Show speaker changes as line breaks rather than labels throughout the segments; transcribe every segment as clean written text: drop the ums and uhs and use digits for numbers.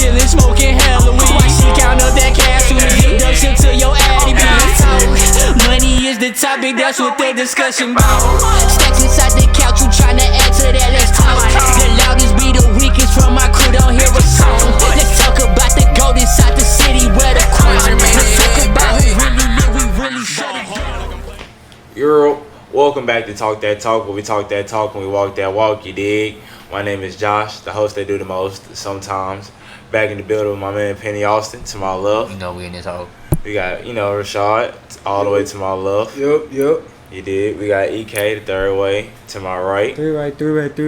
chillin', smoking hella weed. Why she count up that cash with the introduction to your addy talk. Money is the topic, that's what they discussion about. Stacks inside the couch, you tryna add to that, let's talk. The loudest be the weakest from my crew, don't hear a song. Let's talk about the gold inside the city where the crown. Let's talk about who really live, we really shut it down.
Welcome back to Talk That Talk, where we talk that talk and we walk that walk, you dig? My name is Josh, the host that do the most sometimes. Back in the building with my man Penny Austin to my left.
You know we in this hole.
We got, Rashad all the way to my left.
Yup.
You did. We got EK the third way to my right.
Three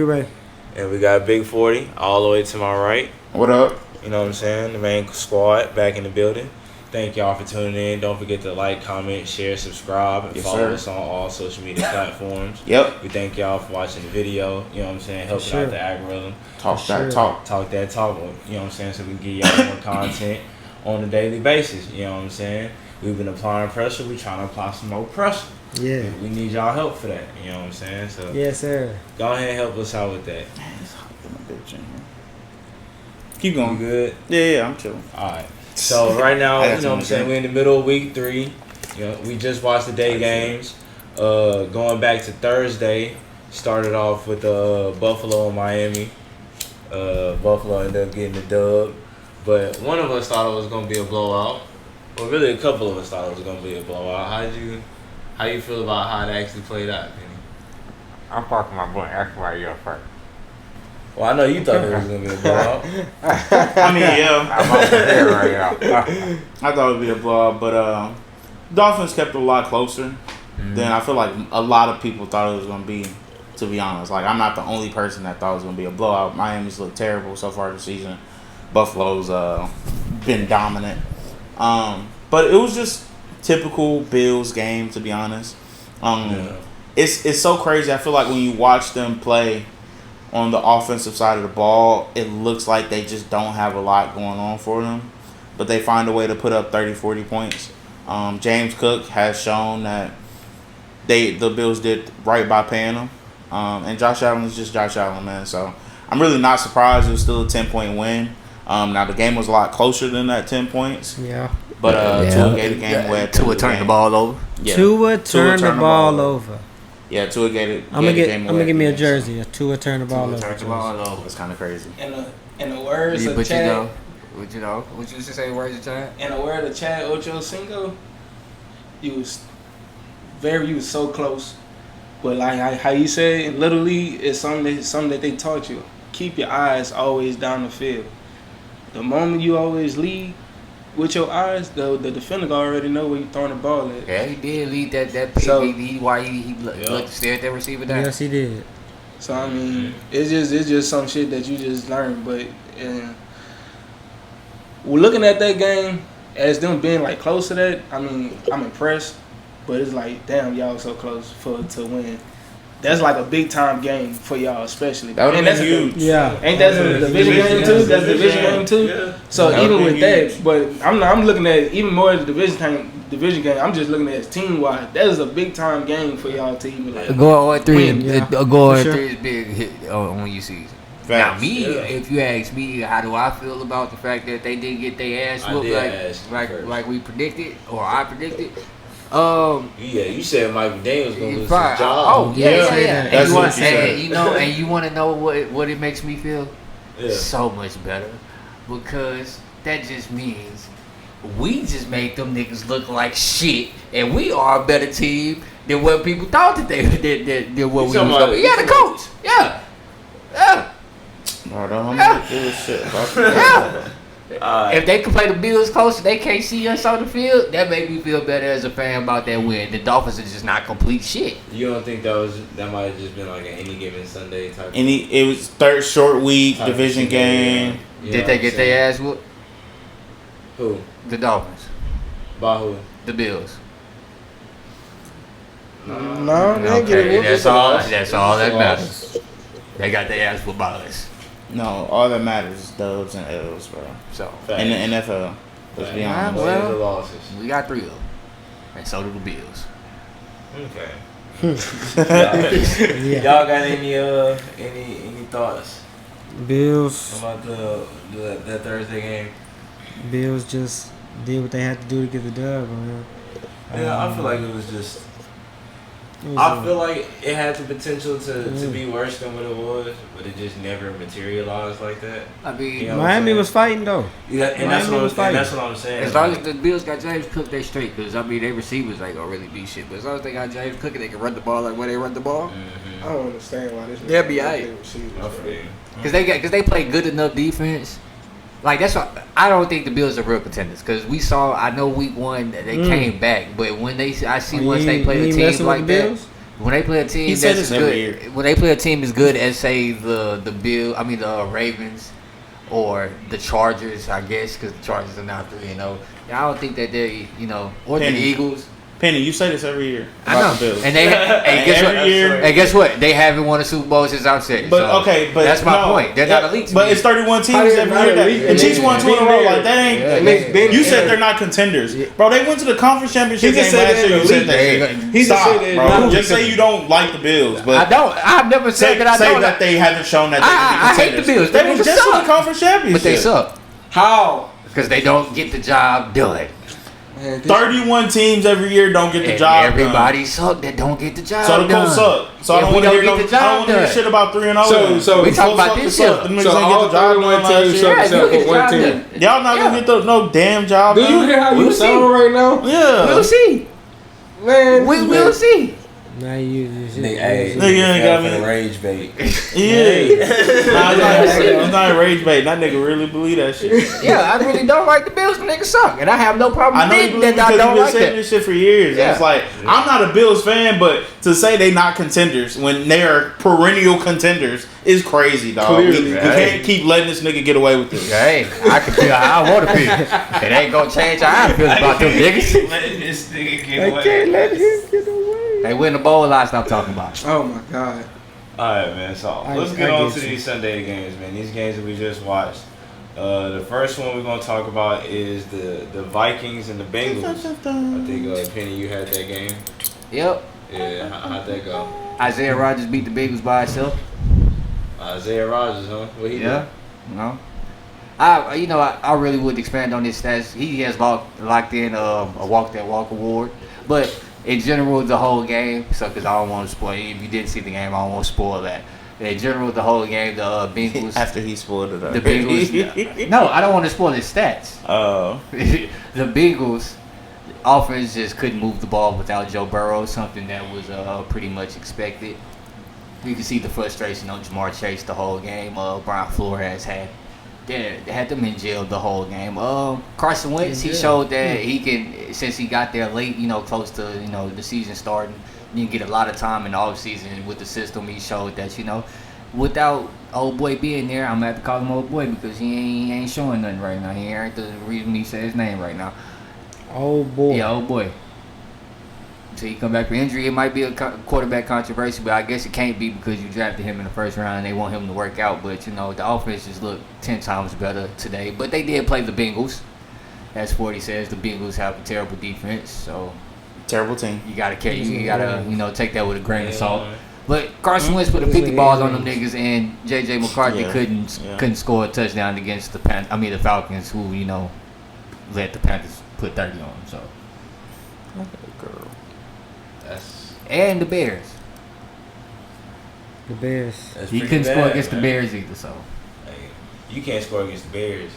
way.
And we got Big 40 all the way to my right.
What up?
You know what I'm saying? The main squad back in the building. Thank y'all for tuning in. Don't forget to like, comment, share, subscribe, and follow us on all social media platforms.
Yep.
We thank y'all for watching the video. You know what I'm saying? Helping out the algorithm.
Talk that talk.
Talk that talk. You know what I'm saying? So we can give y'all more content on a daily basis. You know what I'm saying? We've been applying pressure. We trying to apply some more pressure.
Yeah.
We need y'all help for that. You know what I'm saying? So
Yes, sir.
go ahead and help us out with that.
Keep
You
going.
good?
Yeah, I'm chilling.
All right. So right now,
I got
you know what I'm saying,
something
we're in the middle of week 3. You know, we just watched the day games. Going back to Thursday, started off with Buffalo and Miami. Buffalo ended up getting the dub, but one of us thought it was gonna be a blowout. Well, really, a couple of us thought it was gonna be a blowout. How you feel about how it actually played out, Penny?
I'm parking my boy. That's why you're first.
Well, I know you thought it was gonna be a blowout.
I mean, yeah.
I'm on the hair right now.
I thought it would be a blowout, but Dolphins kept it a lot closer than I feel like a lot of people thought it was going to be, to be honest. Like, I'm not the only person that thought it was going to be a blowout. Miami's looked terrible so far this season. Buffalo's been dominant. But it was just typical Bills game, to be honest. It's so crazy. I feel like when you watch them play on the offensive side of the ball, it looks like they just don't have a lot going on for them. But they find a way to put up 30, 40 points. James Cook has shown that the Bills did right by paying him. And Josh Allen is just Josh Allen, man. So I'm really not surprised. It was still a 10-point win. Now, the game was a lot closer than that 10 points.
Yeah.
But Tua gave the game away.
Tua turned the ball over.
Yeah.
Tua turned the ball over.
Yeah, Tua gave the
I'm
game away.
gonna give me a jersey. A Tua turned the ball over.
Turned the ball over.
That's kind of crazy.
In the words of
But
Chad,
what you used to say, words of Chad?
in the word of Chad Ochocinco, you was so close. But like how you said, literally, it's something that they taught you. Keep your eyes always down the field. The moment you always lead with your eyes, the defender already know where you throwing the ball at.
Yeah, he did lead that pick.
So-
He looked stared at that receiver down.
Yes, he did.
So I mean, it's just some shit that you just learn. But we're looking at that game as them being like close to that. I mean, I'm impressed, but it's like, damn, y'all so close to win. That's like a big time game for y'all, especially.
That would
And
have been huge.
Yeah.
Ain't that a division game too? That's a division game too.
Yeah.
So
That
even
would've
with
been
that, but I'm looking at even more as the division game. I'm just looking at it team wide. That is a big time game for y'all to even like.
Going 3
Win, yeah.
going
For sure.
3 is big hit on your season.
Facts.
Now if you ask me, how do I feel about the fact that they didn't get their ass
I
whooped
did ask you first.
like we predicted or I predicted?
Yeah, you said Mike McDaniel's gonna lose his
Right.
job.
Oh yeah.
That's
And you
what
want
you said.
and you want to know what it makes me feel?
Yeah.
So much better, because that just means we just make them niggas look like shit, and we are a better team than what people thought that they than what we was
talking
gonna
about-
be. Yeah, the coach. Yeah.
Bro, don't do this shit, bro.
Yeah.
Alright.
If they can play the Bills close and they can't see us on the field, that make me feel better as a fan about that win. The Dolphins are just not complete shit.
You don't think that might have just been like an any given Sunday type?
It was third short week,
type
division
of
game.
You know
Did
what
they
I'm
get
saying?
their ass whooped?
Who?
The Dolphins.
By who?
The Bills.
No, they ain't get it.
That's all that matters. They got their ass whooped by us.
No, all that matters is dubs and L's, bro.
So
In the NFL, let's be
Yeah,
honest.
well-
Wins or losses.
we got 3 of them. And so do the Bills.
Okay.
Yeah.
Y'all got any thoughts?
Bills.
How about that Thursday game?
Bills just did what they had to do to get the dub, man.
Yeah, I feel like it was just.
It was,
I feel like it had the potential to be worse than what it was, but it just never materialized like that.
I mean,
You know what I'm
Miami
saying?
was fighting though.
Yeah, and that's
Miami was
what
fighting.
I'm saying.
as long as the Bills got James Cook, they straight. Because, I mean, their receivers ain't going to really be shit. But as long as they got James Cook and they can run the ball like where they run the ball.
I don't understand why this.
They'll be aight.
I feel you.
Because they play good enough defense. Like, that's why I don't think the Bills are real contenders. Because we saw, I know week one that they came back. But when I see once they play a team like that. When they play a team
He said
that's
this
as
every
good,
year.
when they play a team as good as say the Ravens or the Chargers, I guess, because the Chargers are now 3-0. I don't think that they, or
Penny.
the Eagles.
Penny, you say this every year
I
about
know,
the Bills.
and they and guess
every
what?
year-
And guess what? They haven't won a Super Bowl since I'm saying.
But okay, but
that's my
no,
point. They're
yeah,
not elite. to
But
me.
it's 31 teams
How they
every
not
year.
elite?
The Chiefs won 2 in a row. Like that ain't.
Yeah,
Nick Ben-
You said they're not contenders, bro. They went to the conference championship
He
game
just said
last
they're
year. You said
elite.
that shit.
He just
Stop,
said they're
bro.
not
Just say you don't like the Bills,
I
but
don't. I've never said
say
that I don't.
that they haven't shown that they
I
can be
hate the
contenders.
Bills.
They
They
was
niggas
just in the
suck.
conference championship.
But they suck
How?
because they don't get the job done.
Man, this-
31 teams every year don't get the
And
job
everybody suck that don't get the job
done. So the
done.
Colts suck. So I
If
don't
we
want to hear
don't
no.
get the
I don't
job
want to hear
done.
shit about 3-0.
So
we talking about this year.
The niggas
So
ain't
all
get the job
31
done last
teams
year.
suck
Yeah,
except
you get
for
the
one
job
team.
done.
Y'all not gonna get no damn job
Do
done.
you hear how you
We'll
sound
see.
right now?
Yeah.
We'll see.
Man,
We'll see.
Now you
Hey,
Nigga ain't got me.
rage bait.
Yeah. It's not rage bait. That nigga really believe that shit.
Yeah, I really don't like the Bills. The niggas suck, and I have no problem
I know you
admitting
believe
that I
because you've
don't
been
like
saying
that.
this shit for years.
Yeah.
It's like, I'm not a Bills fan, but to say they not contenders when they are perennial contenders is crazy, dog.
Clearly.
We can't keep letting this nigga get away with this.
Hey, I can feel how I want to feel. It ain't gonna change how I feel about them niggas.
Let this nigga get
I
away.
can't let him get away.
They win the bowl. I stop talking about.
oh my god.
Alright, man. So let's
I
get on
get
to
you.
these Sunday games, man. These games that we just watched. The first one we're gonna talk about is the Vikings and the Bengals. I think Penny, you had that game.
Yep.
Yeah, how'd that go?
Isaiah Rodgers beat the Bengals by himself.
Isaiah Rodgers, huh? What he
Yeah. No. I really would expand on his stats. He has locked in a Walk That Walk award, but in general, the whole game. So, because I don't want to spoil. If you didn't see the game, I don't want to spoil that. In general, the whole game, the Bengals.
After he spoiled it up.
The Bengals. No, I don't want to spoil his stats.
Oh.
The Bengals offense just couldn't move the ball without Joe Burrow, something that was pretty much expected. You can see the frustration on Jamar Chase the whole game. Brian Flores had them in jail the whole game. Carson Wentz, he showed that he can, since he got there late, close to the season starting, you can get a lot of time in the offseason with the system. He showed that without old boy being there, I'm gonna have to call him old boy because he ain't showing nothing right now. He ain't the reason he said his name right now.
Oh boy.
Yeah, old boy. Until he come back from injury, it might be a quarterback controversy, but I guess it can't be because you drafted him in the first round and they want him to work out. But, the offense just looked 10 times better today. But they did play the Bengals. As Forty says, the Bengals have a terrible defense. So
Terrible team.
you gotta take that with a grain of salt. But Carson Wentz put 50 balls on them niggas, and J.J. McCarthy
Yeah.
couldn't score a touchdown against the Falcons, who let the Panthers put 30 on them. So. And the Bears.
The Bears.
That's
He
pretty
couldn't score
bad,
against
man.
the Bears either, so
Hey, you can't score against the Bears.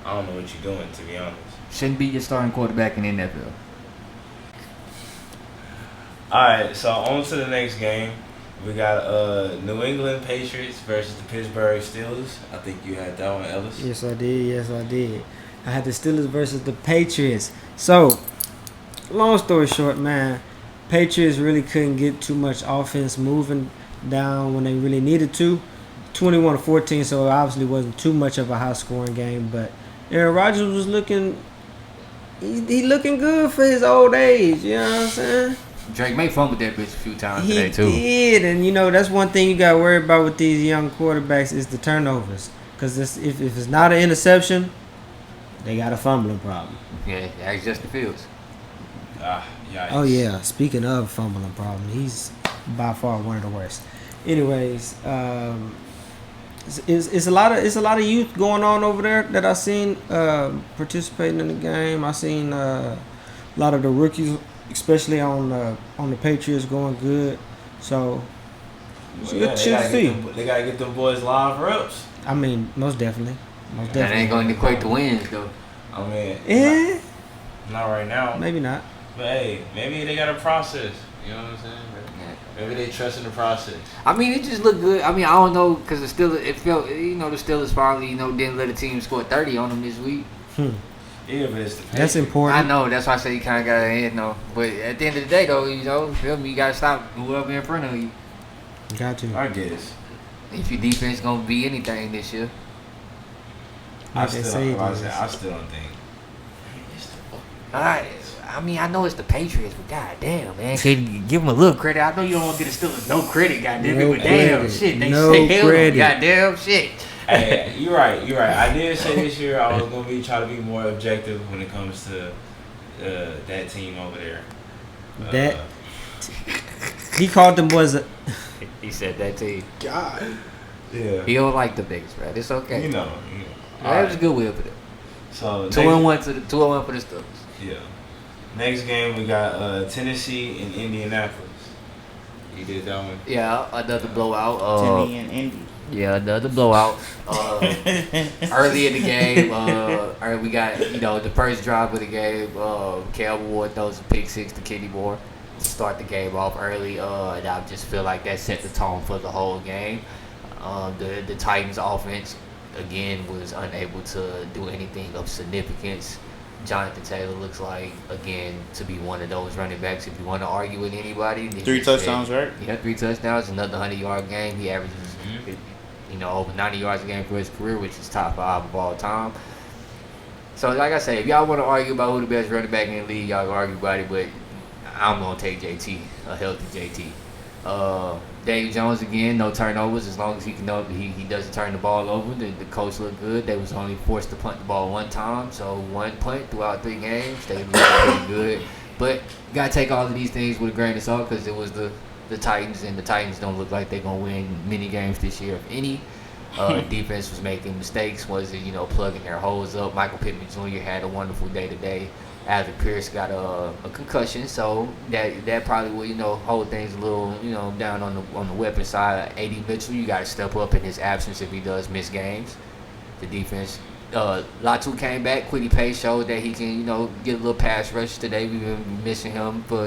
I don't know what you're doing, to be honest.
shouldn't be your starting quarterback in the NFL.
Alright, so on to the next game. We got New England Patriots versus the Pittsburgh Steelers. I think you had that one, Ellis.
Yes, I did. Yes, I did. I had the Steelers versus the Patriots. So, long story short, man, Patriots really couldn't get too much offense moving down when they really needed to. 21-14, so it obviously wasn't too much of a high-scoring game. But Aaron Rodgers was looking, he looking good for his old age. You know what I'm saying?
Drake May fumbled that bitch a few times
He
today too.
did, and that's one thing you got to worry about with these young quarterbacks is the turnovers. Because if it's not an interception, they got a fumbling problem.
Yeah, ask Justin Fields.
Yikes.
Oh yeah, speaking of fumbling problem, he's by far one of the worst. Anyways, it's a lot of youth going on over there that I seen participating in the game. I seen a lot of the rookies, especially on the Patriots, going good. So it's a good shit to see.
They gotta get them boys live reps.
I mean, most definitely.
That ain't going to equate to wins though.
I mean,
Yeah,
not right now.
maybe not.
But hey, maybe they got a process. You know what I'm saying? Maybe they trust in the process.
I mean, it just looked good. I mean, I don't know because it felt, the Steelers finally, didn't let a team score 30 on them this week.
Yeah, but it's the
That's
Patriots.
important.
I know, that's why I say you kind of got to end, though. But at the end of the day, though, feel me, you got to stop whoever in front of you.
Got to.
I guess.
If your defense going to be anything this year.
Like they say it is.
I still don't think.
I mean, I know it's the Patriots, but goddamn, man, can you give them a little credit? I know you don't want to get the Steelers no credit, goddamn it, but damn
credit.
shit, they
No
say hell,
credit.
goddamn shit.
Hey, you're right. I did say this year I was gonna try to be more objective when it comes to that team over there.
That he called them boys.
He said that to you.
God.
Yeah.
He don't like the biggest, right? It's okay.
You know.
That was a good win for them.
So
2-1 for the Steelers.
Yeah. Next game we got Tennessee and Indianapolis. You did that one.
Yeah, another blowout.
Timmy and Indy.
Yeah, another blowout. Early in the game, we got the first drive of the game. Cal Ward throws a pick six to Kenny Moore to start the game off early, and I just feel like that set the tone for the whole game. The Titans' offense again was unable to do anything of significance. Jonathan Taylor looks like, again, to be one of those running backs. If you want to argue with anybody,
3 touchdowns, right?
Yeah, 3 touchdowns, another 100-yard game. He averages, over 90 yards a game for his career, which is top 5 of all time. So, like I say, if y'all want to argue about who the best running back in the league, y'all can argue about it, but I'm going to take JT, a healthy JT. Dave Jones, again, no turnovers. As long as he doesn't turn the ball over, the coach looked good. They was only forced to punt the ball one time, so 1 punt throughout 3 games. They looked pretty good. But you got to take all of these things with a grain of salt because it was the Titans, and the Titans don't look like they're going to win many games this year, if any. Defense was making mistakes, wasn't, plugging their holes up. Michael Pittman Jr. had a wonderful day today. Alvin Pierce got a concussion, so that probably will, hold things a little, down on the weapon side. A.D. Mitchell, you got to step up in his absence if he does miss games. The defense, Latu came back. Quiddy Pay showed that he can, get a little pass rush today. We've been missing him for,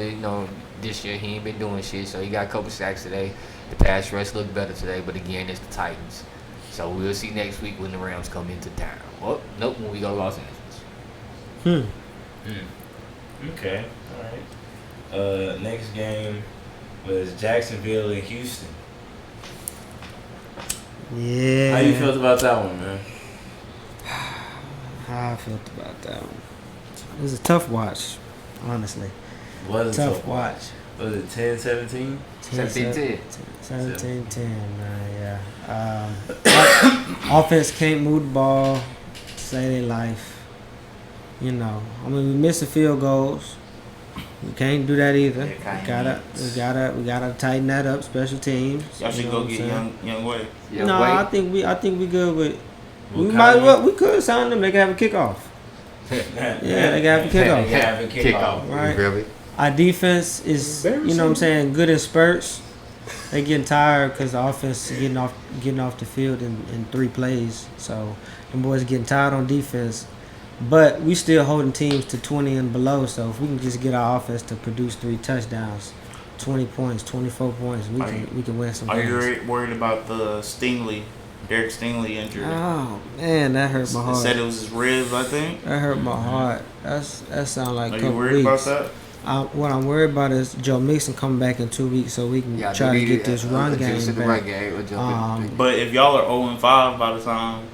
this year. He ain't been doing shit, so he got a couple sacks today. The pass rush looked better today, but again, it's the Titans. So we'll see next week when the Rams come into town. Oh, nope, when we go to Los Angeles.
Okay. All right. Next game was Jacksonville and Houston.
Yeah.
How you felt about that one, man?
How I felt about that one. It was a tough watch, honestly.
Was it
Tough watch.
Was it 10-17?
17-10.
17-10, man, yeah. Offense can't move the ball, save their life. We missing field goals. We can't do that either. We gotta tighten that up. Special teams.
Y'all should go get young Wade.
No, I think we good with. We could sign them. They can have a kickoff. Yeah, they can have a kickoff. Right.
Really?
Our defense is, good in spurts. They getting tired because the offense is getting off the field in 3 plays. So them boys getting tired on defense. But we still holding teams to 20 and below. So if we can just get our offense to produce 3 touchdowns, 20 points, 24 points, we can win some games.
Are you worried about the Derek Stingley injury?
Oh man, that hurt my heart.
They said it was his ribs, I think.
That hurt my heart. That sound like a couple weeks.
Are you worried about that?
What I'm worried about is Joe Mixon coming back in 2 weeks so we can try to get this run game back.
But if y'all are 0-5 by the time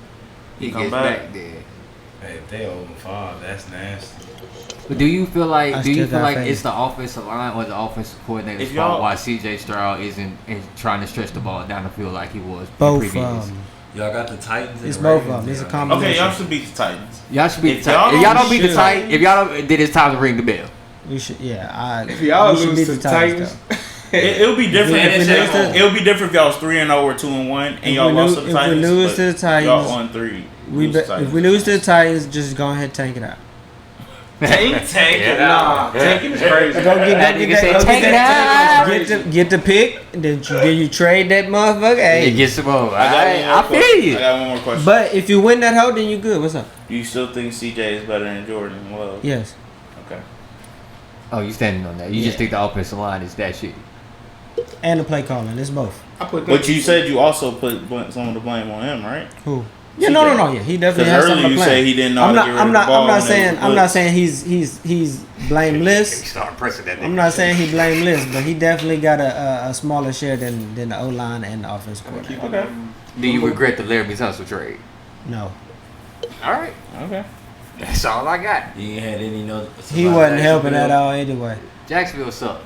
he come back
there.
Hey, if they 0-5, that's nasty.
But do you feel like
faith.
it's the offensive line or the offensive coordinator's
If y'all-
fault why C.J. Stroud isn't trying to stretch the ball down the field like he was
Both
previous?
of them.
Y'all got the Titans and
It's
the
both of
Ravens,
them. It's a
yeah.
combination.
Okay, y'all should beat the Titans.
Y'all should beat
If
the Titans. If y'all don't beat the
should-
Titans, then it's time to ring the bell.
We should, yeah.
If y'all
we should
lose
beat
to
the
the Titans,
It'll be different.
Yeah,
if
it's at home.
it'll be different if y'all was 3-0 or 2-1, and y'all lost to the
If
Titans.
we lose
but
to the Titans,
y'all on 3.
if we lose to the Titans, just go ahead and tank it out.
Tank it out.
Tanking is crazy.
Go get
That nigga said, "Tank it out."
Get the pick, then you trade that motherfucker. Hey.
You get some more.
I
feel you.
I got one more question.
But if you win that hoe, then you good. What's up?
Do you still think CJ is better than Jordan Love?
Yes.
Okay.
Oh, you standing on that? You just think the offensive line is that shit?
And the play calling. It's both.
I put
But you said you also put some of the blame on him, right?
Who? Yeah,
CJ.
no. Yeah, he definitely
Because
has something
earlier
to
you
blame.
said he didn't know how to get rid of the ball.
I'm not saying he's blameless.
Start pressing that.
I'm not saying he blameless, but he definitely got a smaller share than the O line and the offensive coordinator.
Okay.
Do you regret the Laramie Tunsil trade?
No,
All right,
Okay.
that's all I got.
You ain't had any no.
he wasn't helping at all anyway.
Jacksonville suck.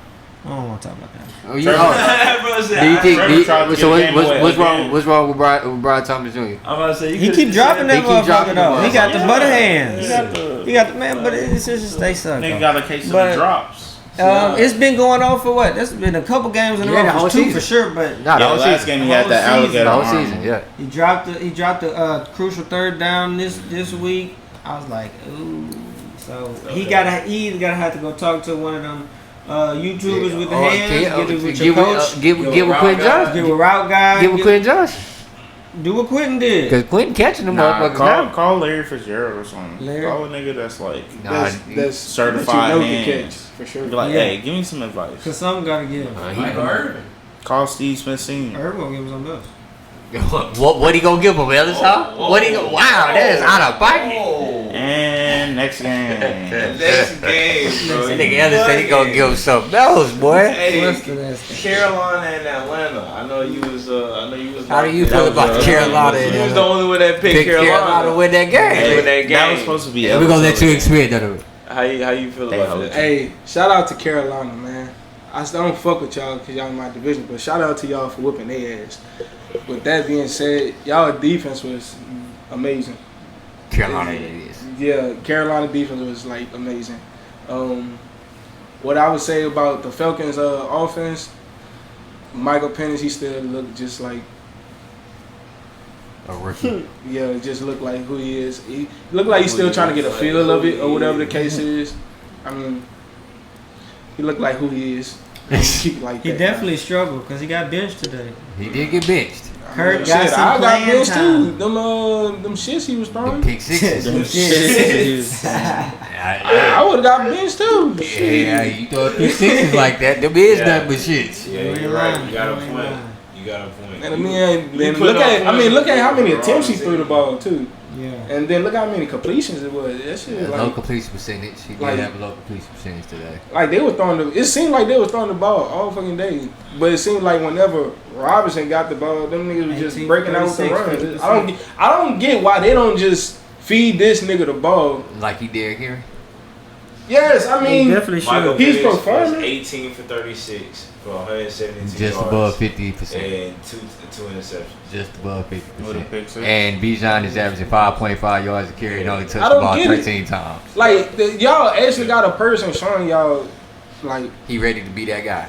I don't want to talk about that.
Oh, you,
Trevor-
do you think?
Trevor tried to
So
get the game away
what's wrong?
again.
What's wrong with Brian Thomas Jr.?
I'm about to say
He keep dropping that
He keep
motherfucker
dropping
though.
the
He got the
ball.
butter
He
hands.
got the
He got the man, but it's just they suck.
nigga
though.
got a case of
But-
the drops.
It's been going on for what? That's been a couple games in a
Yeah, the
row.
whole
It's two
season.
for sure, but
Nah, the
Yeah,
whole
last
season.
game he
The
had
whole
that
season.
alligator
The whole
arm.
season, yeah.
he dropped the crucial third down this week. I was like, ooh. So he either gotta have to go talk to one of them YouTubers with the hands. Get it with your coach.
Give with Quentin Johnson.
Get with route guy.
Give with Quentin Johnson.
Do what Quentin did.
Because Quentin catching them
Nah,
motherfuckers now.
call Larry Fitzgerald or something.
Larry?
Call a nigga that's like
Nah,
That's
certified
that you know
hands.
can catch for sure.
Be like,
Yeah.
hey, give me some advice.
Cause something gotta give.
Michael Irvin.
Call Steve Smith Sr.
Irvin gonna give him something else.
What he gonna give him, Ellis? Huh? What he go? Wow, that is out of pocket.
And next game.
Next game, bro.
That nigga Ellis said he gonna give him something else, boy.
Hey,
What's the last thing?
Carolina and Atlanta. I know you was.
How do you feel about Carolina and
You was the only one that picked
Pick Carolina to win that
Win
game?
that game.
That was supposed to be.
We're gonna let you experience that.
How you feel about that?
Hey, shout out to Carolina, man. I still don't fuck with y'all because y'all in my division, but shout out to y'all for whooping their ass. With that being said, y'all defense was amazing.
Carolina it is.
Yeah, Carolina defense was like amazing. What I would say about the Falcons' offense, Michael Penix, he still looked just like
A rookie.
yeah, just looked like who he is. He looked like he's still trying to get a feel of it or whatever the case is. I mean, he looked like who he is. Keep it like
He
that.
definitely struggled because he got benched today.
He did get benched.
Kurt
Shit,
got some
I got
playing
benched
time.
too. Them shits he was
The
throwing.
pick sixes.
I would have got benched too.
Yeah, you throw pick sixes like that. Them is nothing but shits.
Yeah,
You ain't
you're right.
lying.
You got a
You ain't
point.
lying.
You got a point.
And I mean,
You
then
put
look
up
at
points
look at how many
for the
attempts he
wrong
threw the
team.
ball too.
Yeah.
And then look how many completions it was. That shit
Low
like,
completion percentage. He did
Like-
have a low completion percentage today.
like they were throwing the. It seemed like they was throwing the ball all fucking day. But it seemed like whenever Robinson got the ball, them niggas was just
18,
breaking out with the
36,
runs.
50%.
I don't get why they don't just feed this nigga the ball.
Like he did here.
Yes, I
He
mean
definitely
Michael
should.
He's
Penix was
performing.
18 for 36 for 172
Just
yards
above 50%.
and two interceptions.
Just above
With a
50%.
pick six.
And Bijan is averaging 5.5 yards a carry and only touched
I
the
don't
ball
get it.
13 times.
Like y'all actually got a person showing y'all like.
He ready to be that guy.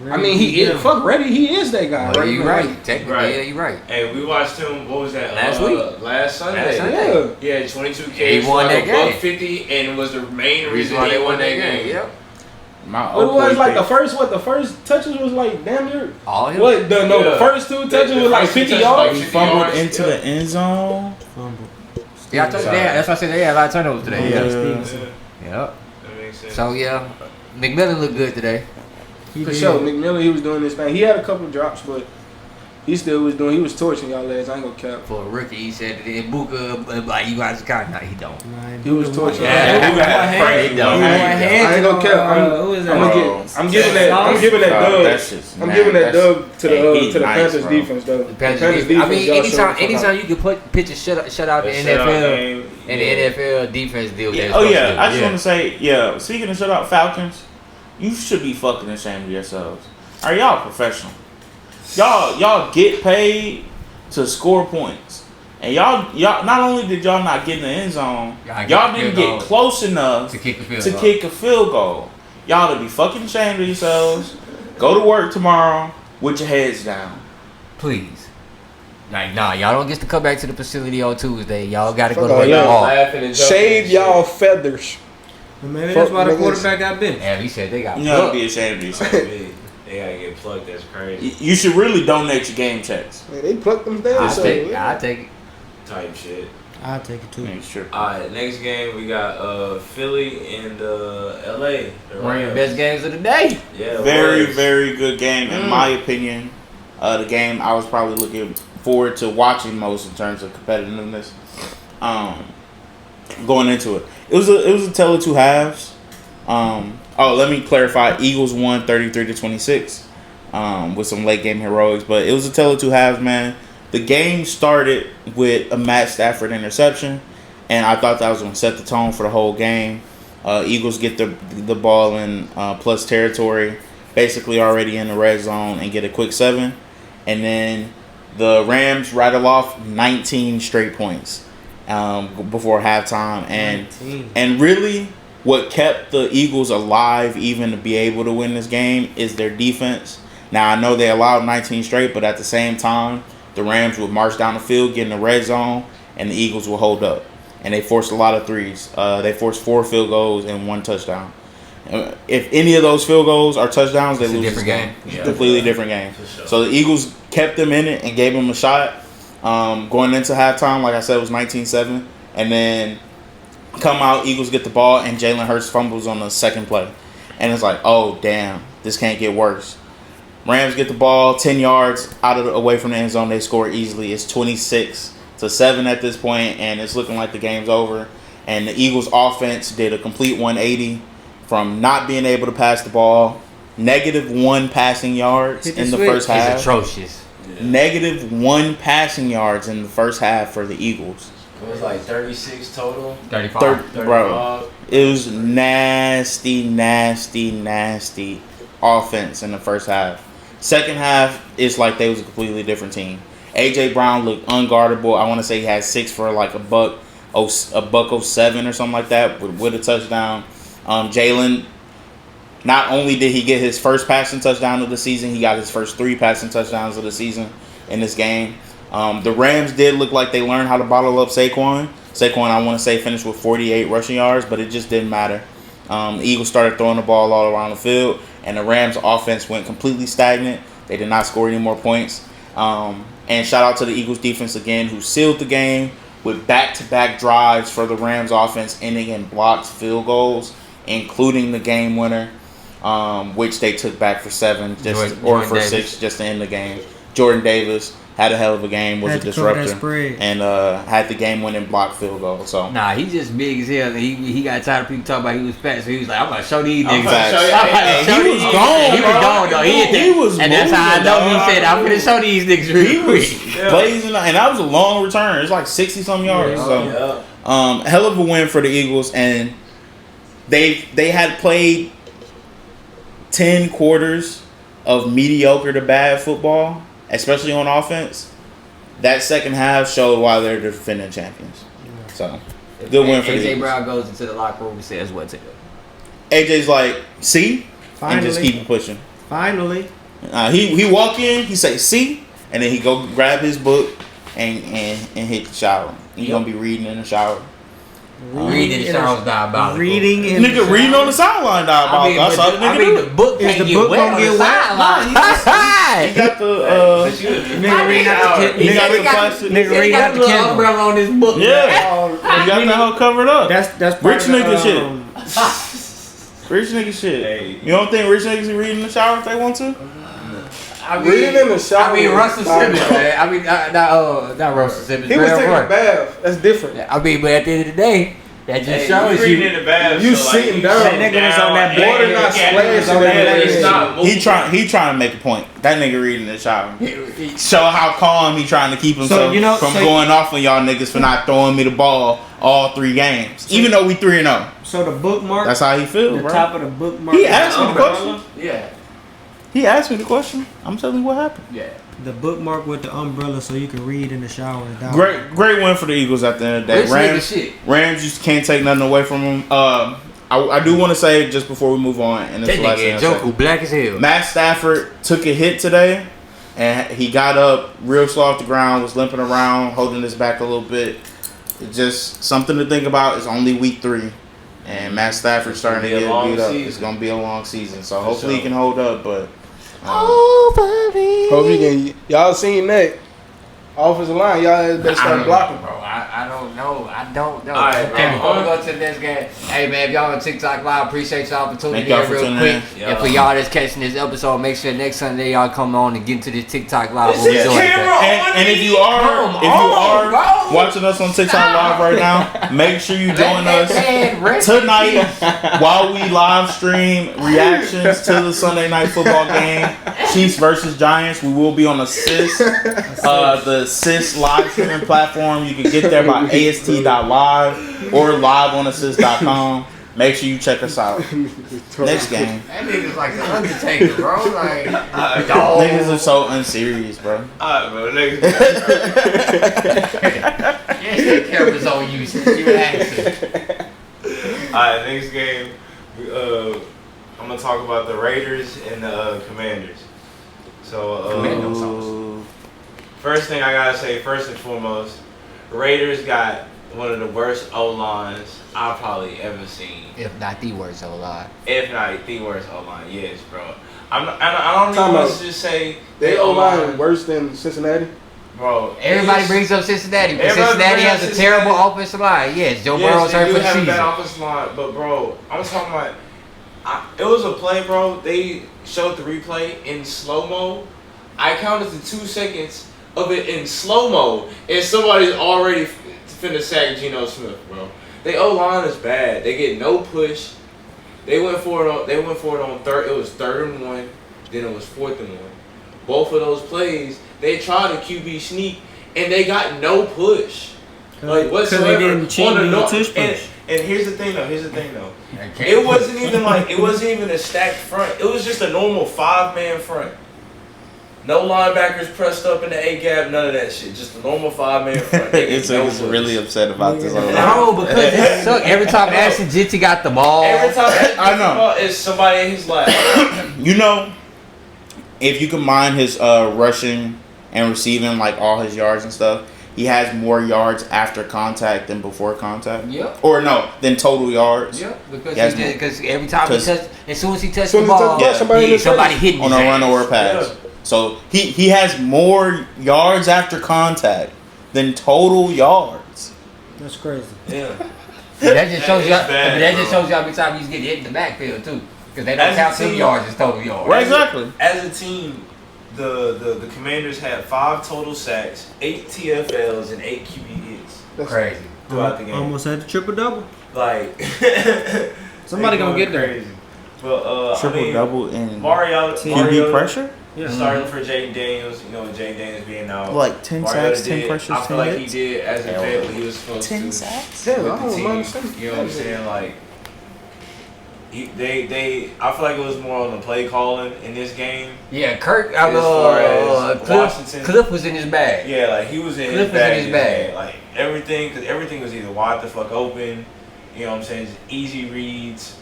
I mean, he is fuck ready. He is that guy.
Oh,
right
you
now.
right. Technically,
Right.
yeah, you right.
Hey, we watched him. What was that?
Last week.
Last Sunday.
Last Sunday.
Yeah.
Yeah, 22 Ks.
He won that game.
50, and was the main reason
Reason why
they won that game.
Yep.
My
But it was
Oakwood
like
pick.
the first touches was like damn near.
All him.
What the
Yeah.
first two touches
The
was like
first two
50
touches like
yards.
He
50
fumbled
yards,
into
yeah.
the end zone.
Fumble.
Yeah, I told you that. That's why I said they had a lot of turnovers today.
Yeah.
Yeah.
Stevenson.
Yep.
That makes sense.
So yeah, McMillan looked good today.
He
For
did.
sure, McMillan, he was doing this thing. He had a couple drops, but he still was doing. He was torching y'all ass. I ain't gonna cap.
For a rookie, he said that Ibuka, like you guys got. Nah, he don't.
He was torching.
Yeah.
Who got Frank?
He don't.
I ain't gonna cap.
Who is that?
I'm giving that
That
dub.
shit's
I'm
mad.
giving that
That's-
dub to
Hey, he
the
nice,
Panthers
bro.
defense though.
The Panthers
Panthers
defense. I mean,
y'all showed the fuck
anytime
out.
you can put pitch a shutout in
The shutout
NFL
game,
and the NFL defense deal.
Yeah, oh yeah, I just want to say, yeah. Speaking of shutout Falcons, you should be fucking ashamed of yourselves. Are y'all professional? Y'all get paid to score points, and y'all not only did y'all not get in the end zone, y'all didn't get close enough
to kick the field
to
goal.
kick a field goal. Y'all to be fucking ashamed of yourselves. Go to work tomorrow with your heads down.
Please. Like, nah, y'all don't get to come back to the facility on Tuesday. Y'all got to go to
Fuck
work
all y'all.
tomorrow.
Laughing and joking
Shave
and
y'all
shit.
feathers.
But maybe that's why the
Fuck niggas.
quarterback got benched.
Damn, he said they got
You gotta
plucked.
be ashamed of yourself.
They gotta get plucked. That's crazy.
You should really donate your game checks.
Man, they plucked them down.
I'll take it.
Type shit.
I'll take it too.
It's true.
Alright, next game we got Philly and LA. The
One of the
Rams.
best games of the day.
Yeah, it
Very,
was.
very good game in my opinion. The game I was probably looking forward to watching most in terms of competitiveness. Going into it, it was a tale of two halves. Let me clarify. Eagles won 33-26 with some late game heroics, but it was a tale of two halves, man. The game started with a Matt Stafford interception, and I thought that was going to set the tone for the whole game. Eagles get the ball in plus territory, basically already in the red zone, and get a quick 7. And then the Rams rattle off 19 straight points before halftime. And really, what kept the Eagles alive even to be able to win this game is their defense. Now, I know they allowed 19 straight, but at the same time, the Rams would march down the field, get in the red zone, and the Eagles will hold up. And they forced a lot of threes. They forced 4 field goals and 1 touchdown. If any of those field goals are touchdowns, they
It's a
lose
different
this game.
game.
Completely different game.
For sure.
So the Eagles kept them in it and gave them a shot. Going into halftime, like I said, it was 19-7. And then come out, Eagles get the ball, and Jalen Hurts fumbles on the second play. And it's like, oh, damn, this can't get worse. Rams get the ball 10 yards away from the end zone. They score easily. It's 26-7 at this point, and it's looking like the game's over. And the Eagles offense did a complete 180 from not being able to pass the ball, -1 passing yards
Hit the
in the
switch.
first
It's
half.
atrocious.
-1 passing yards in the first half for the Eagles.
It was like 36 total.
35.
Bro, it was nasty offense in the first half. Second half, it's like they was a completely different team. AJ Brown looked unguardable. I want to say he had 6 for like $107 or something like that with a touchdown. Jalen, not only did he get his first passing touchdown of the season, he got his first 3 passing touchdowns of the season in this game. The Rams did look like they learned how to bottle up Saquon. Saquon, I want to say, finished with 48 rushing yards, but it just didn't matter. The Eagles started throwing the ball all around the field, and the Rams' offense went completely stagnant. They did not score any more points. And shout out to the Eagles' defense again, who sealed the game with back-to-back drives for the Rams' offense, ending in blocked field goals, including the game winner, which they took back for 7
Jordan
for
Davis.
6 just to end the game. Jordan Davis had a hell of a game, was a
Had to cover that
disruptor,
spread.
and had the game-winning block field goal. So
Nah, he just big as hell. He got tired of people talking about he was fat, so he was like, I'm gonna show these
I'm
niggas.
gonna show you-
I'm gonna
Hey,
show
he
these
was
niggas.
gone,
He was
bro.
gone though. He hit that.
He was
And that's how I
moving,
know
dog.
he said, I'm gonna show these niggas
he
real
was
quick.
blazing, and that was a long return. It's like 60-some yards. So.
Yeah.
Hell of a win for the Eagles, and they had played 10 quarters of mediocre to bad football, especially on offense. That second half showed why they're the defending champions. So, good win for the
AJ
Eagles.
Brown goes into the locker room and says what to do.
AJ's like, see? And just
Finally.
keep it pushing.
Finally.
He walk in, he say, see? And then he go grab his book and hit the shower. He gonna be reading in the shower.
Reading the shower was diabolical.
Reading in
Nigga reading on the sideline,
I mean,
I saw the nigga do.
the book
Is
can't
the
get
book
wet
gonna
on
get
the
wet?
sideline.
He got the
Nigga reading out the
He got the plastic.
Nigga
He
reading
got
out
a
the
little
Kindle.
umbrella on his book.
Yeah, you got that whole covered up.
That's part
Rich
of the,
nigga shit. Rich nigga shit.
Hey.
You don't think rich niggas be reading in the shower if they want to?
I mean,
Reading in the shower.
I mean, Russell Simmons, man. I mean, not Russell Simmons.
He was
Brad
taking a
Roy.
bath. That's different.
I mean, but at the end of the day, that just
Hey,
shows
you
you.
reading in the bath.
You
so,
sitting
you
down.
sitting
That nigga was
down,
on that
and
bed.
Water not
yeah,
splashing
so that
everywhere.
it's not moving.
He trying to make a point. That nigga reading in the shower. Show how calm he trying to keep himself from going off on y'all niggas for not throwing me the ball all 3 games. Even though we 3-0.
So the bookmark,
That's how he feel,
the
bro.
top of the bookmark.
He asked me the question.
Yeah.
He asked me the question. I'm telling you what happened.
Yeah.
The bookmark with the umbrella so you can read in the shower. Is down.
Great win for the Eagles at the end of the day.
Rich nigga shit.
Rams just can't take nothing away from them. I I do want to say just before we move on, and this
That
is the last thing
nigga
I'll say.
Joku black as hell.
Matt Stafford took a hit today, and he got up real slow off the ground, was limping around, holding his back a little bit. It's just something to think about. It's only week 3, and Matt Stafford's starting to
gonna be
get
a long
beat up.
season.
It's going to be a long season, so
For
hopefully he
sure.
can hold up, but...
Hope you can. Y'all seen that offensive line? Y'all better start blocking.
Bro, I don't know. I don't know.
All right, bro.
Hey, before we go to the next game, hey man, if y'all on TikTok Live, appreciate y'all for tuning
Thank y'all
in
for
real
tuning
quick.
in.
Yeah.
And for y'all that's catching this episode, make sure next Sunday y'all come on and get into this TikTok Live. We'll
This
be
is
doing
camera
that.
And if you are watching us on TikTok Live right now, make sure you join us tonight while we live stream reactions to the Sunday Night Football game, Chiefs versus Giants. We will be on Assist, the Assist live streaming platform. You can get there by AST.live or live on assist.com. Make sure you check us out. Next game.
That nigga's like the Undertaker, bro. Like,
Niggas are so unserious, bro.
Alright, bro. Next.
yes, the camera's on you since you asked.
Alright, next game. I'm gonna talk about the Raiders and the Commanders. So,
Commando
first thing I gotta say, first and foremost, Raiders got one of the worst O-lines I've probably ever seen.
If not the worst O-line.
If not the worst O-line, yes, bro. I don't
Time
even
out.
want to just say
They O-line worse than Cincinnati.
bro.
Everybody
it's-
brings up Cincinnati, but
Everybody
Cincinnati
brings up
has a
Cincinnati.
terrible offensive line. Yes, Joe
Yes,
Burrow's
they
hurt
do
for the
have a bad
season.
offensive line, but bro, I'm talking about. It was a play, bro. They showed the replay in slow mo. I counted the 2 seconds of it in slow mo, and somebody's already finna sack Geno Smith, bro. They O line is bad. They get no push. They went for it on third. It was 3rd and 1. Then it was 4th and 1. Both of those plays, they tried a QB sneak, and they got no push. Like whatsoever.
they didn't cheat
on the
with the
north-
tush
and,
push.
and here's the thing though. It wasn't even a stacked front. It was just a normal 5-man front. No linebackers pressed up in the A gap, none of that shit. Just a normal 5-man front. They get
It's
no
it's
push.
really upset about this.
No, because it sucked. Every time Ashton Jitty got the ball.
Every time
I know.
it's somebody in his lap.
You know, if you combine his rushing and receiving, like all his yards and stuff, he has more yards after contact than before contact.
Yep.
Or no, than total yards.
Yep, because
Yes,
he did, because every time he
'cause-
touched, as soon as he touched
Soon
the
as he
ball,
touched the ball, somebody in his
somebody
face.
hitting
On
his
a run
ass.
or a pass.
Yeah.
So he has more yards after contact than total yards.
That's crazy.
Yeah.
That just shows you.
It's bad,
That just
bro.
shows you how many times he's getting hit in the backfield too, because they don't
As a
count 2
team-
yards as total yards.
Right, exactly.
As a team, the Commanders had 5 total sacks, 8 TFLs, and 8 QB hits
Crazy.
throughout the game.
Almost had the triple double.
Like
Somebody
they
gonna
going
get there.
crazy. But
Triple
I mean,
double in
Mariota
QB pressure.
Yeah.
starting for Jaden Daniels. You know, Jaden Daniels being out.
Like 10
Mariota
sacks, 10
did-
pressures,
I feel
10
like
hits.
he did as a vet what he was supposed
10
to.
sacks?
Damn, I
With
don't
the team.
understand.
You know what I'm saying? Like, I feel like it was more on the play calling in this game.
Yeah, Kirk.
As far as Washington.
Cliff was in his bag.
Yeah, like he was in
Cliff
his
was in
bag.
his
in
bag.
game. Like everything was either wide the fuck open. You know what I'm saying? Just easy reads.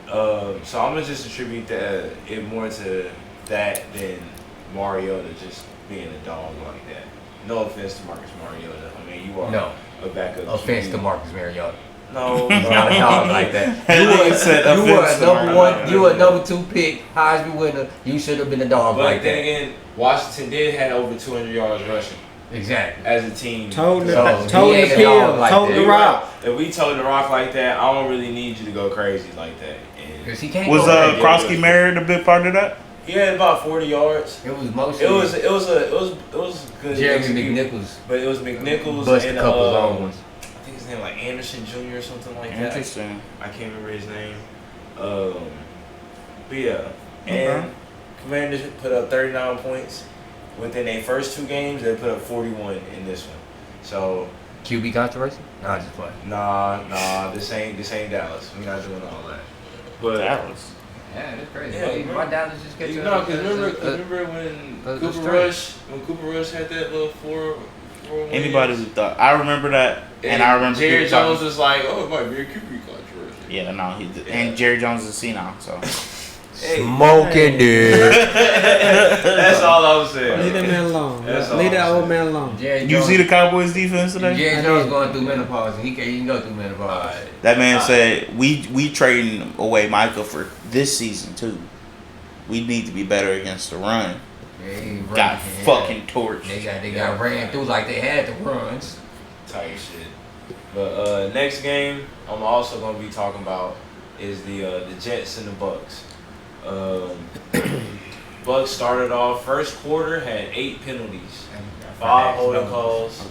So I'm gonna just attribute it more to that than Mariota just being a dog like that. No offense to Marcus Mariota. I mean, you are
No.
a backup.
Offense
QB.
to Marcus Mariota.
No,
He's not a dog like that.
You
You
said
were
offense
a
to
number
Mariota.
one. You were a number 2 pick, Heisman winner. You should have been a dog
but
like
then
that.
again, Washington did have over 200 yards rushing
Exactly.
as a team.
Told the,
So,
told
he
the
ain't a dog
field,
like
told
that.
the rock.
If we told the rock like that, I don't really need you to go crazy like that. And
Because he can't
Was
go back.
Krosky married a big part of that?
he had about 40 yards.
It was mostly
It was good.
Jeremy
execution.
McNichols.
But it was McNichols
Bust a
and
couple long ones.
I think his name like Anderson Jr. or something like that.
Interesting.
I can't remember his name. But yeah, and Commanders put up 39 points within their first 2 games. They put up 41 in this one. So
QB controversy? Nah, just playing.
nah, this ain't Dallas. We're not doing all that. But
Dallas.
Yeah, that's crazy.
Yeah,
Why
remember-
Dallas just get
you
to
know, because remember when
a
Cooper
string.
Rush had that little 4
Anybody who thought. I remember that. And I remember
Jerry
people talking-
Jones was like, "Oh, it might be a QB controversy."
Yeah, no, and Jerry Jones is senile, so.
Smoking dude.
That's all I was saying.
Leave that man alone.
That's all
Leave that
I'm
old man alone.
Jerry
You
Jones-
see the Cowboys defense today?
Jerry Jones going through menopause, and he can't even go through menopause.
That man said we trading away Micah for this season too. We need to be better against the run.
Yeah, he
Got
ran-
fucking torched.
They got ran through like they had the runs.
Type shit. But next game I'm also gonna be talking about is the Jets and the Bucks. Bucks started off first quarter, had 8 penalties, 5 holding calls.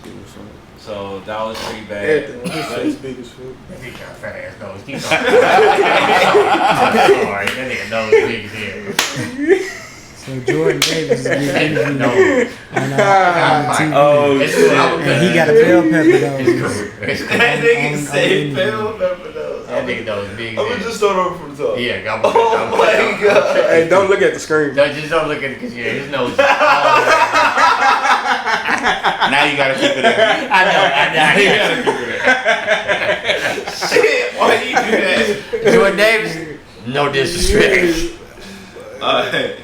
So that was pretty bad.
Everything. His
But-
face big as fuck.
That nigga got fat ass nose. Keep going. Alright, that nigga nose big as hell.
So Jordan Davis is getting interviewed
No.
on TV.
Oh
It's
shit!
cool.
And he got a bell pepper though.
It's cool. It's cool.
That nigga
on
said
the-
bell pepper nose.
That nigga nose big as
I'm gonna
hell.
just start over from the top.
Yeah,
Oh my god!
Hey, don't look at the screen.
No, just don't look at it because yeah, his nose.
Now you gotta keep it in.
I know. You gotta keep it
Shit! Why you do that?
in. Jordan Davis, no disrespect.
Alright.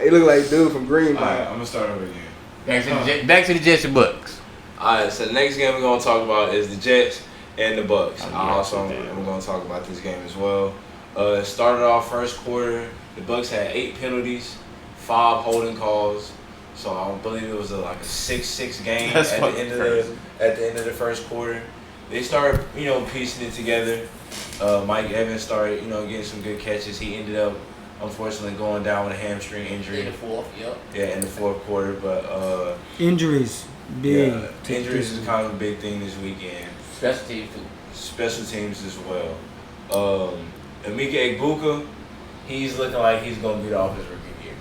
He look like dude from Green
Alright,
Bay.
I'm gonna start over again.
Back to the Jets and Bucks.
Alright, so the next game we're gonna talk about is the Jets and the Bucks.
Oh,
I also am gonna talk about this game as well. It started off first quarter. The Bucks had 8 penalties, 5 holding calls. So I believe it was like a 6-6 game
That's
at the
fucking
end of
crazy.
the first quarter. They started, piecing it together. Mike Evans started, getting some good catches. He ended up, unfortunately, going down with a hamstring injury.
fourth, yep.
Yeah, in the fourth quarter. But
Injuries, big.
yeah, injuries is kind of a big thing this weekend.
Special teams too.
Special teams as well. Emeka Egbuka, he's looking like he's gonna beat off his rookie year.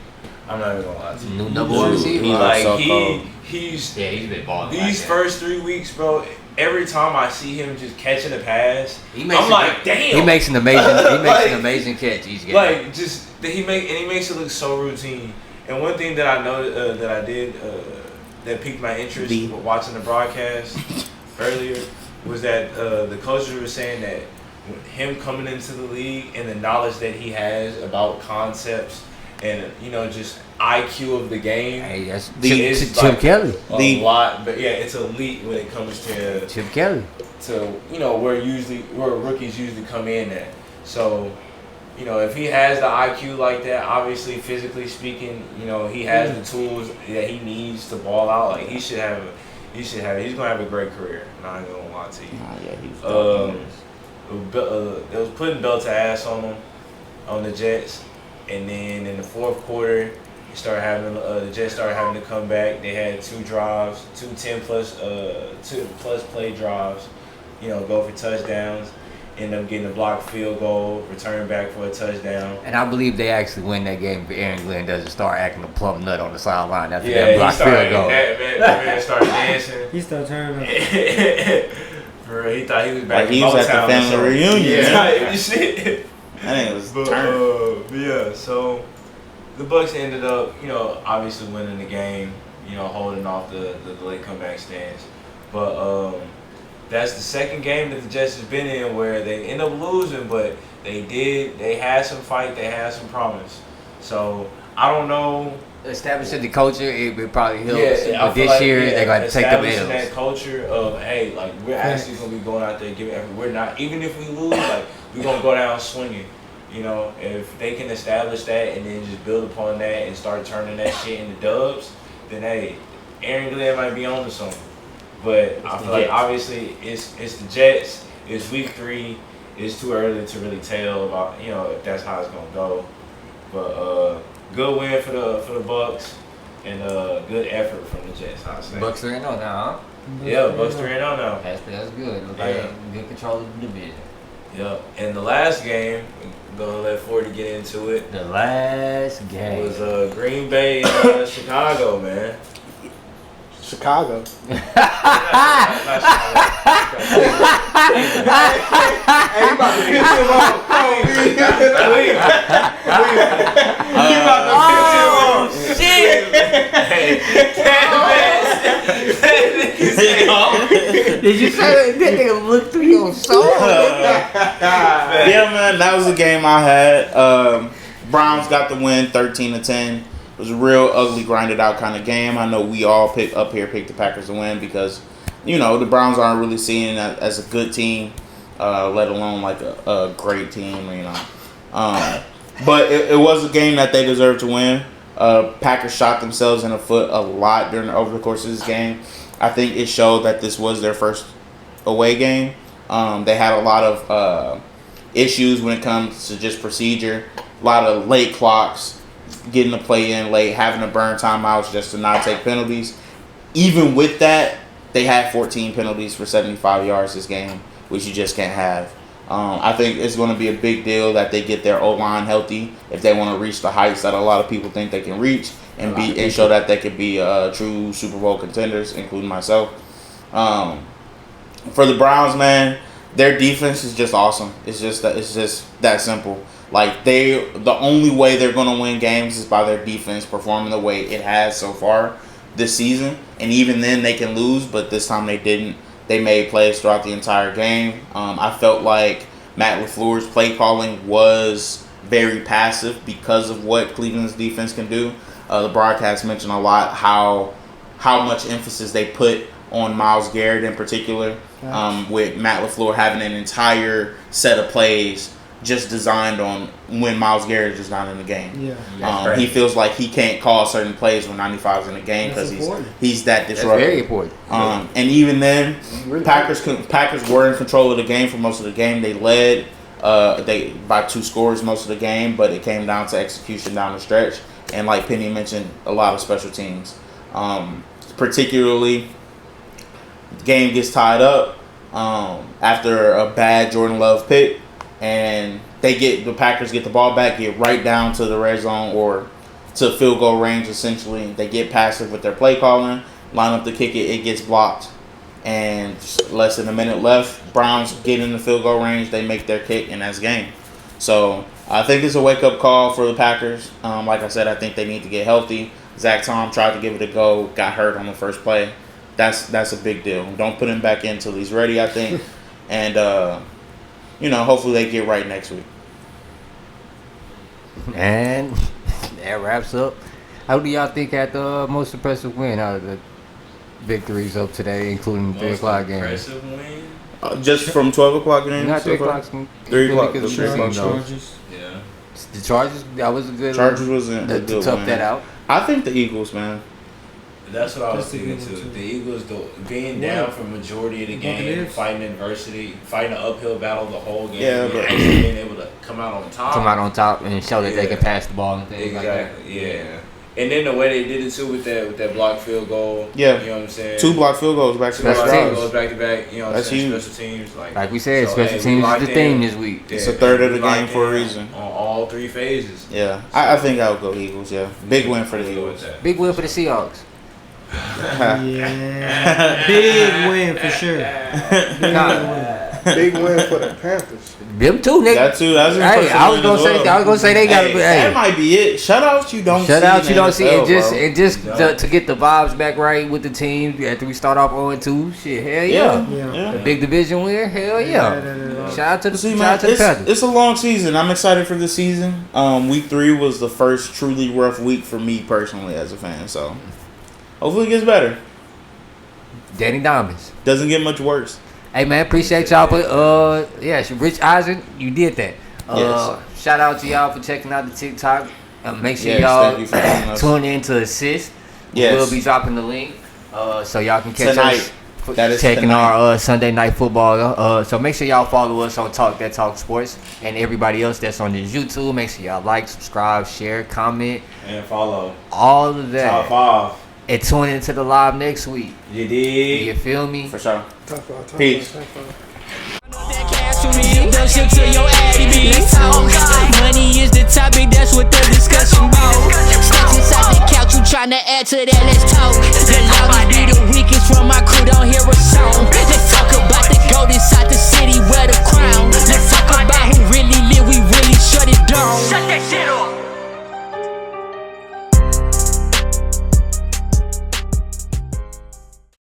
I'm not even gonna lie to you.
New number one receiver.
He
Like
so cold.
he's
Yeah, he's been balling.
these
like
first 3 weeks, bro. Every time I see him just catching a pass,
He makes
I'm
a
like,
good-
damn.
He makes an amazing.
Like-
an amazing catch each game.
like just that he makes it look so routine. And one thing that I know that I did that piqued my interest
D.
with watching the broadcast earlier was that the coaches were saying that him coming into the league and the knowledge that he has about concepts and just IQ of the game.
Hey, that's
It's
Chip
like
Kelly.
a lot, but yeah, it's elite when it comes to
Chip Kelly.
where rookies usually come in at. So, if he has the IQ like that, obviously physically speaking, he has the tools that he needs to ball out. Like he's gonna have a great career. Not even gonna lie to you.
Oh, yeah, he's
They was putting belt to ass on the Jets, and then in the fourth quarter, the Jets started having to come back. They had 2 drives, 2 10-plus play drives, go for touchdowns. End up getting a blocked field goal, return back for a touchdown.
And I believe they actually win that game if Aaron Glenn doesn't start acting a plum nut on the sideline after
Yeah,
that
he
blocked
started.
field goal.
That man started dancing.
He started turning up.
For real, he thought he was back
Like
in
he was at the
Motown or
family
something.
reunion.
Yeah, type shit.
I think it was
But,
turn.
yeah, so the Bucks ended up, obviously winning the game, holding off the late comeback stance. But that's the second game that the Jets has been in where they end up losing, but they had some fight, they had some promise. So I don't know.
Establishing the culture, it probably helps.
I
but
feel
this
like,
year, they're going to take the
establishing
L's.
that culture of, hey, like, we're actually going to be going out there giving effort. We're not, even if we lose, like, we're going to go down swinging. If they can establish that and then just build upon that and start turning that shit into dubs, then, hey, Aaron Glenn might be on to something. But I feel like, obviously, it's the Jets. It's week 3. It's too early to really tell about, if that's how it's going to go. But, good win for the Bucks and good effort from the Jets, I'd say.
Bucks 3-0 now, huh?
Yeah, Bucks 3-0 now.
That's good. Look
Yeah.
like good control of the division.
Yep. And the last game, I'm gonna let 40 get into it.
The last game.
Was Green Bay and Chicago, man.
Chicago.
Not Chicago.
Hey, you about to piss him off. You about to piss him off.
Shit!
Hey, that nigga said,
Did you say that nigga look through your soul?
Yeah, man, that was the game I had. Browns got the win, 13-10. It was a real ugly, grinded out kind of game. I know we all picked the Packers to win because, you know, the Browns aren't really seen as a good team, let alone like a great team, you know. But it was a game that they deserved to win. Packers shot themselves in the foot a lot over the course of this game. I think it showed that this was their first away game. They had a lot of issues when it comes to just procedure. A lot of late clocks, getting the play in late, having to burn timeouts just to not take penalties. Even with that, they had 14 penalties for 75 yards this game, which you just can't have. I think it's going to be a big deal that they get their O-line healthy if they want to reach the heights that a lot of people think they can reach and show that they could be true Super Bowl contenders, including myself. For the Browns, man, their defense is just awesome. It's just that simple. Like the only way they're going to win games is by their defense performing the way it has so far this season, and even then they can lose, but this time they didn't. They made plays throughout the entire game. I felt like Matt LaFleur's play calling was very passive because of what Cleveland's defense can do. The broadcast mentioned a lot how much emphasis they put on Myles Garrett in particular, with Matt LaFleur having an entire set of plays just designed on when Myles Garrett is just not in the game.
Yeah.
He feels like he can't call certain plays when 95 is in the game because he's that disruptive.
That's very important.
And even then, Packers were in control of the game for most of the game. They led by 2 scores most of the game, but it came down to execution down the stretch. And like Penny mentioned, a lot of special teams. Particularly, the game gets tied up after a bad Jordan Love pick. And the Packers get the ball back, get right down to the red zone or to field goal range, essentially. They get passive with their play calling, line up to kick it, it gets blocked. And less than a minute left, Browns get in the field goal range, they make their kick, and that's game. So I think it's a wake-up call for the Packers. Like I said, I think they need to get healthy. Zach Tom tried to give it a go, got hurt on the first play. That's a big deal. Don't put him back in until he's ready, I think. And hopefully they get right next week.
And that wraps up. How do y'all think had the most impressive win out of the victories of today, including the 3 o'clock game?
Impressive win?
Just from 12 o'clock games?
Not 3 o'clock.
3 o'clock.
The
Chargers.
Yeah.
The Chargers, that was a good
Chargers wasn't a
to
good
tough
win.
that out.
I think the Eagles, man.
That's what I was
That's a
thinking
good one,
too.
too.
The Eagles being
Yeah.
down for majority of the game,
Buccaneers.
fighting adversity, fighting an uphill battle the whole game,
Yeah,
and
but-
actually being able to come out on top.
Come out on top and show that they
Yeah.
can pass the ball and things like that.
Exactly. Yeah. And then the way they did it too with that block field goal.
Yeah.
You know what I'm saying?
2 block field goals back to
Two block
Special
back.
field
teams.
goals back to back. You know what I'm
That's
saying?
huge.
Special teams.
Like we said,
So,
special
hey, we
teams is
locked
the theme
in.
this week.
It's a third of the
we locked
game for a
in
reason.
On all 3 phases.
Yeah, I think I would go Eagles, yeah. Big win for the
Go with
Eagles.
that.
Big win for the Seahawks.
Yeah. Big win for sure.
Big win for the Panthers.
Them two, nigga.
That too, that's an
Hey,
impressive
I was
win
gonna
as
say,
well.
I was gonna say they gotta be. Hey,
That might be it. Shutouts you don't see.
shut out, you
in
don't
the
see it.
NFL,
Just
bro.
to get the vibes back right with the team after we start off 0-2. Shit, hell yeah.
Yeah.
A big division win, hell yeah. Shout out to the
See,
shout
man,
out to the Panthers.
it's a long season. I'm excited for this season. Week 3 was the first truly rough week for me personally as a fan. So hopefully it gets better.
Danny Diamonds.
Doesn't get much worse.
Hey man, appreciate y'all for Rich Eisen, you did that.
Yes.
Shout out to y'all for checking out the TikTok. Make sure
Yes, thank you for joining
y'all
us.
tune in to Assist.
Yes.
We'll be dropping the link so y'all can catch
Tonight.
us for
That is
checking
tonight.
our Sunday night football. So make sure y'all follow us on Talk That Talk Sports and everybody else that's on this YouTube. Make sure y'all like, subscribe, share, comment,
And follow.
all of
Top
that.
5.
And tune into the live next week.
You dig?
You feel me?
For sure.
Top 5,
Peace.
top 5.
That cash from me, the shit to your addy, bitch. Money is the